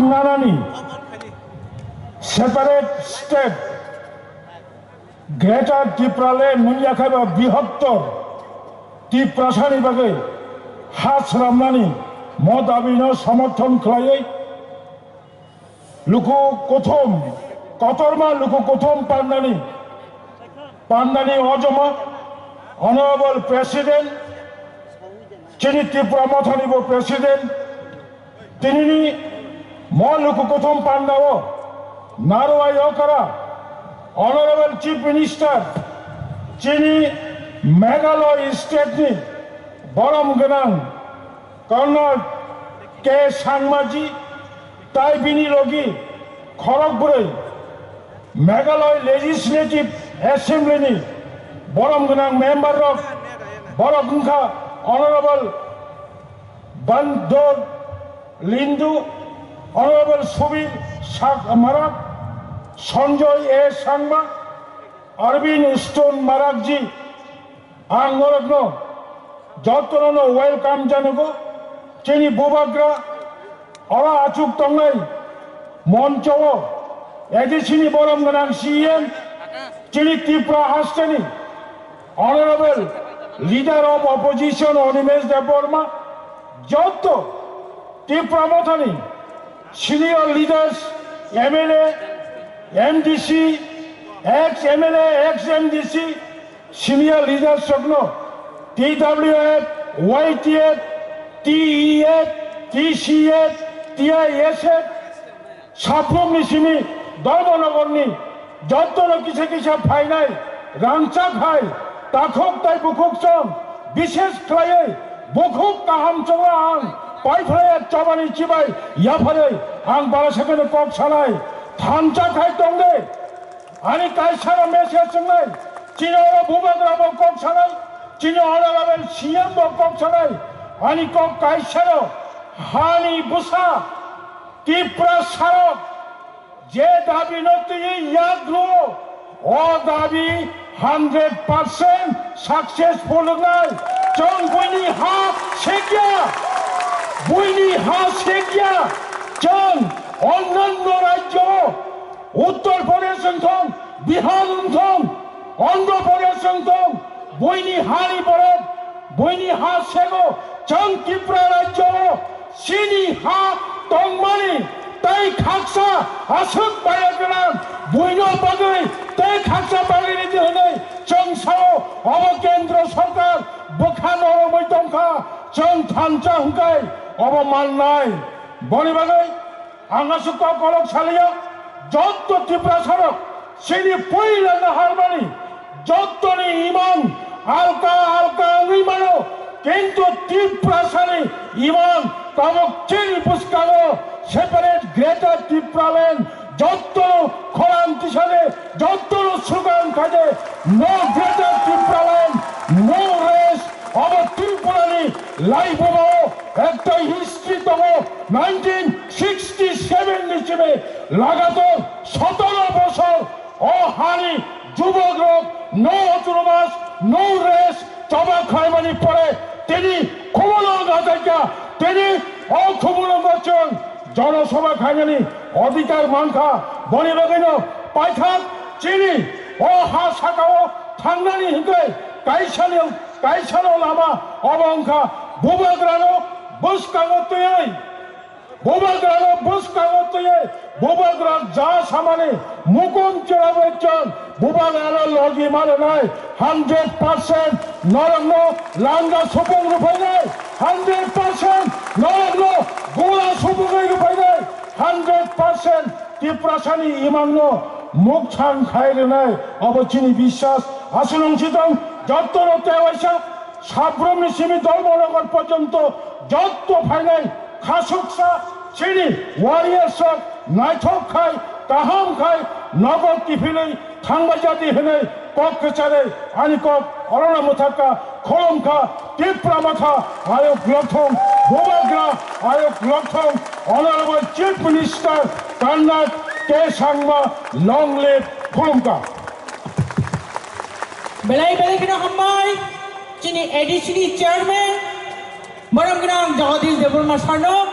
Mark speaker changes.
Speaker 1: Nanani, separate state, Greater Tiprale, Nunyakaba, Bihottor, Tiprasani Bagay, Hats Ramani, Modabino, Samoton Clay, Luku Kotom, Kotorma, Luku Kotom Pandani, Pandani Ojoma, Honorable President, Chiniti Pramothanibo President, Tinini, Moluku Kotom Pandavo, Narwa Yokara, Honorable Chief Minister, Chini Meghalaya State, Borom Ganang, Colonel K. Sangmaji, Taibini Logi, Kharagpur, Meghalaya Legislative Assembly, Borom Ganang member of Boragunkha, Honorable Bandor Lindu, Honorable Subir Marak, Sanjoy A. Sangma, Arvind Stone Marakji, Angoragno, Jotorono welcome Janago, Chini Bubagra, Ora Achuk Tongai, Monchowo, Edichini Borom Ganang CM, Chini Tipra Hastani, Honorable Leader of Opposition Onimes Deborma, Jotto, Tipra Mothani, Senior Leaders, MLA, MDC, ex-MLA, ex-MDC, Senior Leaders Sogno, TWF, YTF, TEF, TCF, TISF, Saprom Nishimi, Dolmonogorni, Jotono Kisa Kisa Painai, Rangchak Hai, Takhok Tai Bukuk Song, Bishes Klaye, Bukuk Kaham Chonga Paiflay Chabani Chibai, Yapare, Ang Balasakan Kok Salai, Thanchak Hai Tongde, Ani Kaisara Mesia Sungai, Chino Bubagrabo Kok Salai, Chino Honorable CM Kok Salai, Ani Kok Kaisaro, Hani Busa, Tipra Sarok, Je Dabi Noti Yadru, O Dabi 100% successful night. John Buini Ha Shekya, Buini Ha Shekya, John, অন্যান্য রাজ্য উত্তরপ্রদেশ সংথম বিহার সংথম অন্ধ্রপ্রদেশ সংথম বইনি হারি পরে বইনি হা সেগো চং ত্রিপুরা রাজ্য সিনি হা টংমানি তাই খাকসা আসুক বায়াগ্রাম বইনো বাগে তাই খাকসা বাগে নিতে হলে চংসাও অবকেন্দ্র সরকার বখানো মৈতংখা চং থানচা হুকাই অবমান নাই বনি বাগে Angasukka Kolok Salia, Jotto Tipra Sarok, Sini Puila Harmony, Jottoni Iman, Alka Rimano, Kento Tipra Sani, Iman, Kamok Chili Puskano, separate Greater Tipra Land, Jotto Koran Tishane, Jotto Sugan Kaje, no Greater Tipra Land, no race, our Tripurani, life of একটা history তম 1967 নিচে লাগাতার 17 বছর অহানি যুবক রোগ no autonomous no race চবা খাইমানি পরে তিনি ক্ষমতার গাজাইকা তিনি অক্ষমতা করছেন জনসভা খাইমানি অধিকার মানখা বনি বাগিন পাইথাক চিনি অহা সাকাও থাংনানি হিকে কাইসানো Lama অবংখা বুবাগ্রানো Buskagotoy, Bubagrano Buskagotoy, Bubagra Jas Hamani, Mukun Chiravechan, Bubagrano Logi Maranai, 100%, Noragno, Langa Supung Rupanai, 100%, Noragno, Gula Supung Rupanai, 100%, Tiprasani Imangno, Mukchan Kairanai, Abachini Bishas, Asunong Chitong, Jotoro Tewasha, Sabrom Simi Dolmonagar পর্যন্ত যত final খাসুকসা চিনি warriors নাইথক খাই কাহাম খাই নগর টিফিনে থাংবাজাতি হেনে cock কেচারে আনি cock অরণা মুথাকা খোলমখা Tipra মাথা আয়োগ লথং বোবাগ্রা আয়োগ লথং honourable chief minister কর্নাট কে Sangma long live খোলমকা
Speaker 2: বেলাই কিনা হাম্মাই চিনি এডিসিডি চেয়ারম্যান বরং জগদীশ দেববর্মা সার্নক